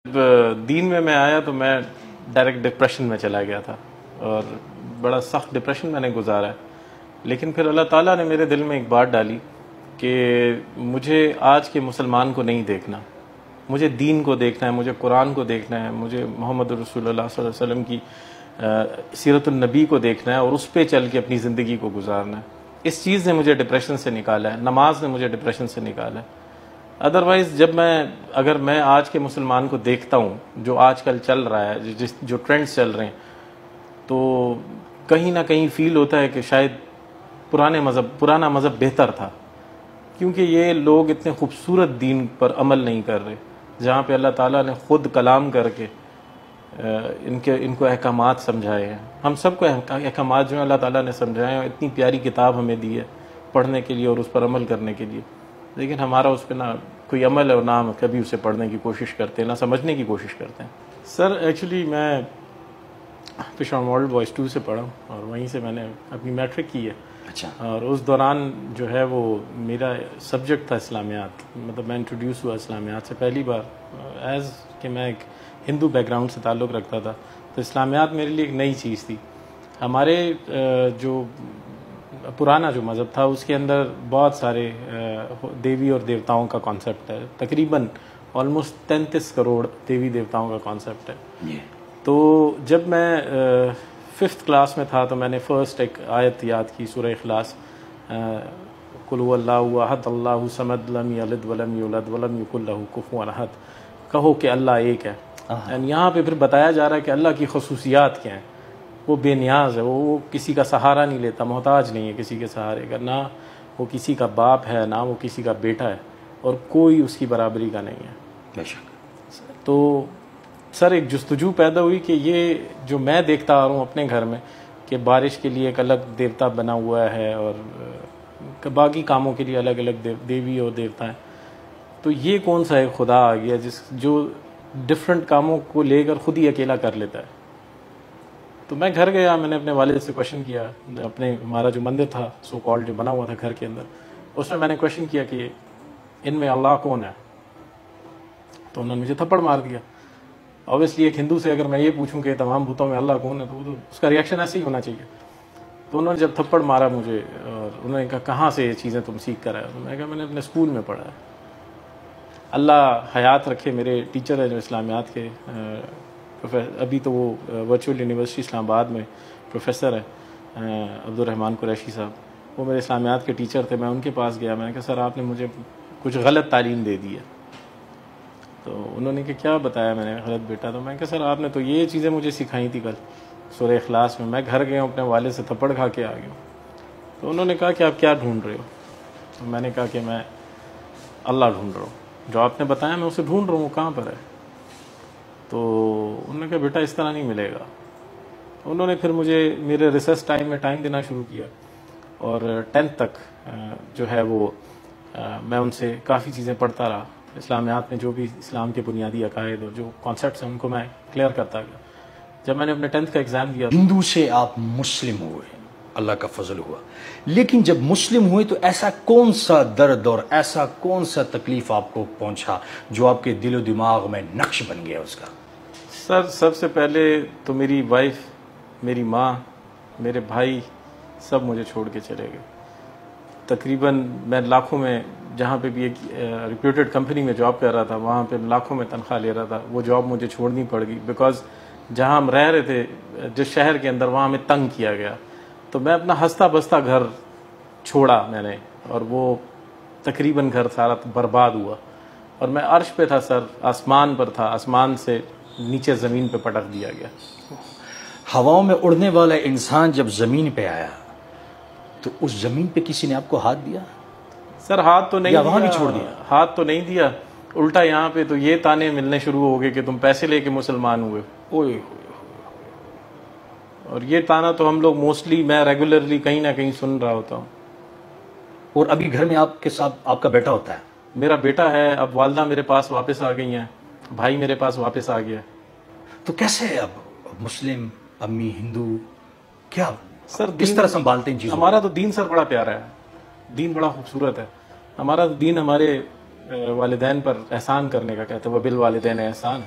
جب دین میں آیا تو میں ڈائریکٹ ڈپریشن میں چلا گیا تھا اور بڑا سخت ڈپریشن میں نے گزارا ہے. لیکن پھر اللہ تعالیٰ نے میرے دل میں ایک بات ڈالی کہ مجھے آج کے مسلمان کو نہیں دیکھنا، مجھے دین کو دیکھنا ہے، مجھے قرآن کو دیکھنا ہے، مجھے محمد رسول اللہ صلی اللہ علیہ وسلم کی سیرت النبی کو دیکھنا ہے اور اس پہ چل کے اپنی زندگی کو گزارنا ہے. اس چیز نے مجھے ڈپریشن سے نکالا ہے، نماز نے مجھے ڈپریشن سے نکالا ہے. ادروائز اگر میں آج کے مسلمان کو دیکھتا ہوں جو آج کل چل رہا ہے، جو ٹرینڈز چل رہے ہیں، تو کہیں نہ کہیں فیل ہوتا ہے کہ شاید پرانا مذہب بہتر تھا، کیونکہ یہ لوگ اتنے خوبصورت دین پر عمل نہیں کر رہے، جہاں پہ اللہ تعالیٰ نے خود کلام کر کے ان کو احکامات سمجھائے ہیں. ہم سب کو احکامات جو ہیں اللہ تعالیٰ نے سمجھائے ہیں، اتنی پیاری کتاب ہمیں دی ہے پڑھنے کے لیے اور اس پر عمل کرنے کے لیے، لیکن ہمارا اس پہ نہ کوئی عمل ہے اور نہ ہم کبھی اسے پڑھنے کی کوشش کرتے ہیں، نہ سمجھنے کی کوشش کرتے ہیں. سر ایکچولی میں پشاور ماڈل بوائز 2 سے پڑھا ہوں اور وہیں سے میں نے اپنی میٹرک کی ہے. اچھا. اور اس دوران جو ہے وہ میرا سبجیکٹ تھا اسلامیات، مطلب میں انٹروڈیوس ہوا اسلامیات سے پہلی بار، ایز کہ میں ایک ہندو بیک گراؤنڈ سے تعلق رکھتا تھا، تو اسلامیات میرے لیے ایک نئی چیز تھی. ہمارے جو پرانا جو مذہب تھا اس کے اندر بہت سارے دیوی اور دیوتاؤں کا کانسیپٹ ہے، تقریباً آلموسٹ 33 کروڑ دیوی دیوتاؤں کا کانسیپٹ ہے. تو جب میں 5th کلاس میں تھا تو میں نے فرسٹ ایک آیت یاد کی، سورہ اخلاص، قل هو اللہ احد اللہ الصمد لم یلد ولم یولد ولم یکن لہ کفوا احد، کہو کہ اللہ ایک ہے. یہاں پہ پھر بتایا جا رہا ہے کہ اللہ کی خصوصیات کیا ہیں. وہ بے نیاز ہے، وہ کسی کا سہارا نہیں لیتا، محتاج نہیں ہے کسی کے سہارے کا، نہ وہ کسی کا باپ ہے نہ وہ کسی کا بیٹا ہے، اور کوئی اس کی برابری کا نہیں ہے. بے شک. تو سر ایک جستجو پیدا ہوئی کہ یہ جو میں دیکھتا آ رہا ہوں اپنے گھر میں کہ بارش کے لیے ایک الگ دیوتا بنا ہوا ہے اور باقی کاموں کے لیے الگ الگ دیوی اور دیوتا ہیں، تو یہ کون سا ایک خدا آ گیا جو ڈفرینٹ کاموں کو لے کر خود ہی اکیلا کر لیتا ہے. تو میں گھر گیا، میں نے اپنے والد سے کویشچن کیا، ہمارا جو مندر تھا سو کالڈ جو بنا ہوا تھا گھر کے اندر، اس میں نے کویشچن کیا کہ ان میں اللہ کون ہے. تو انہوں نے مجھے تھپڑ مار دیا. اوبیسلی ایک ہندو سے اگر میں یہ پوچھوں کہ تمام بتوں میں اللہ کون ہے تو اس کا ریئیکشن ایسے ہی ہونا چاہیے. تو انہوں نے جب تھپڑ مارا مجھے اور انہوں نے کہا کہاں سے یہ چیزیں تم سیکھ کر آئے؟ تو میں نے کہا میں نے اپنے اسکول میں پڑھا ہے. اللہ حیات رکھے، میرے ٹیچر ہیں جو اسلامیات کے، ابھی تو وہ ورچوئل یونیورسٹی اسلام آباد میں پروفیسر ہے، عبد الرحمن قریشی صاحب، وہ میرے اسلامیات کے ٹیچر تھے. میں ان کے پاس گیا، میں نے کہا سر آپ نے مجھے کچھ غلط تعلیم دے دی ہے. تو انہوں نے کہ کیا بتایا میں نے غلط بیٹا؟ تو میں نے کہا سر آپ نے تو یہ چیزیں مجھے سکھائی تھی کل سورہ اخلاص میں. میں گھر گیا ہوں، اپنے والد سے تھپڑ کھا کے آ گیا ہوں. تو انہوں نے کہا کہ آپ کیا ڈھونڈ رہے ہو؟ تو میں نے کہا کہ میں اللہ ڈھونڈ رہا ہوں، جو آپ نے بتایا میں اسے ڈھونڈ رہا ہوں، کہاں پر ہے؟ تو انہوں نے کہا بیٹا اس طرح نہیں ملے گا. انہوں نے پھر مجھے میرے ریسرچ ٹائم میں ٹائم دینا شروع کیا اور 10th تک جو ہے وہ میں ان سے کافی چیزیں پڑھتا رہا. اسلامیات میں جو بھی اسلام کے بنیادی عقائد اور جو کانسیپٹس ہیں ان کو میں کلیئر کرتا گیا. جب میں نے اپنے 10th کا ایگزام دیا، ہندو سے آپ مسلم ہوئے، اللہ کا فضل ہوا. لیکن جب مسلم ہوئے تو ایسا کون سا درد اور ایسا کون سا تکلیف آپ کو پہنچا جو آپ کے دل و دماغ میں نقش بن گیا اس کا؟ سر سب سے پہلے تو میری وائف، میری ماں، میرے بھائی سب مجھے چھوڑ کے چلے گئے. تقریباً میں لاکھوں میں، جہاں پہ بھی ایک ریپیوٹیڈ کمپنی میں جاب کر رہا تھا وہاں پہ لاکھوں میں تنخواہ لے رہا تھا، وہ جاب مجھے چھوڑنی پڑ گئی بیکاز جہاں ہم رہ رہے تھے جس شہر کے اندر، وہاں ہمیں تنگ کیا گیا. تو میں اپنا ہنستا بستا گھر چھوڑا میں نے، اور وہ تقریباً گھر سارا برباد ہوا. اور میں عرش پہ تھا سر، آسمان پر تھا، آسمان سے نیچے زمین پہ پٹک دیا گیا. ہواؤں میں اڑنے والا انسان جب زمین پہ آیا تو اس زمین پہ کسی نے آپ کو ہاتھ دیا؟ سر ہاتھ تو نہیں یا دیا، وہاں بھی چھوڑ دیا؟ ہاتھ تو نہیں دیا، الٹا یہاں پہ تو یہ تانے ملنے شروع ہو گئے کہ تم پیسے لے کے مسلمان ہوئے. اوئے. اور یہ تانا تو ہم لوگ موسٹلی، میں ریگولرلی کہیں نہ کہیں سن رہا ہوتا ہوں. اور ابھی گھر میں آپ کے ساتھ آپ کا بیٹا ہوتا ہے؟ میرا بیٹا ہے، اب والدہ میرے پاس واپس آ گئی ہیں، بھائی میرے پاس واپس آ گیا. تو کیسے اب مسلم، امی ہندو، کیا سر کس طرح سنبھالتے ہیں چیزوں؟ ہمارا تو دین سر بڑا پیارا ہے، دین بڑا خوبصورت ہے. ہمارا دین ہمارے والدین پر احسان کرنے کا کہتے ہیں، وبالوالدین احسان.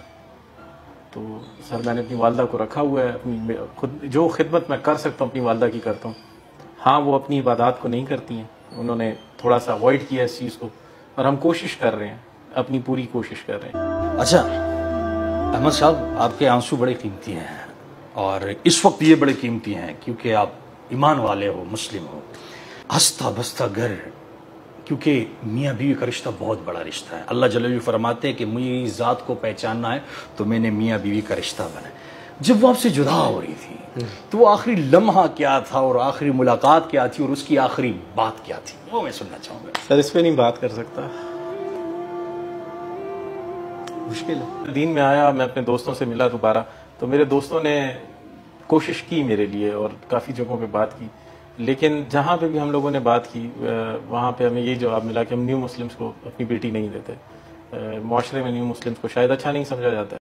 تو سر میں نے اپنی والدہ کو رکھا ہوا ہے، اپنی خود جو خدمت میں کر سکتا ہوں اپنی والدہ کی کرتا ہوں. ہاں وہ اپنی عبادات کو نہیں کرتی ہیں، انہوں نے تھوڑا سا اوائڈ کیا اس چیز کو، اور ہم کوشش کر رہے ہیں، اپنی پوری کوشش کر رہے ہیں. اچھا احمد صاحب، آپ کے آنسو بڑے قیمتی ہیں، اور اس وقت یہ بڑے قیمتی ہیں کیونکہ آپ ایمان والے ہو، مسلم ہو. ہنستا بستا گھر، کیونکہ میاں بیوی کا رشتہ بہت بڑا رشتہ ہے. اللہ جل جلالہ فرماتے ہیں کہ میری ذات کو پہچاننا ہے تو میں نے میاں بیوی کا رشتہ بنایا. جب وہ آپ سے جدا ہو رہی تھی تو وہ آخری لمحہ کیا تھا، اور آخری ملاقات کیا تھی، اور اس کی آخری بات کیا تھی، وہ میں سننا چاہوں گا. سر اس پہ نہیں بات کر سکتا، مشکل ہے. دین میں آیا، میں اپنے دوستوں سے ملا دوبارہ، تو میرے دوستوں نے کوشش کی میرے لیے اور کافی جگہوں پہ بات کی، لیکن جہاں پہ بھی ہم لوگوں نے بات کی وہاں پہ ہمیں یہ جواب ملا کہ ہم نیو مسلمس کو اپنی بیٹی نہیں دیتے. معاشرے میں نیو مسلمس کو شاید اچھا نہیں سمجھا جاتا ہے.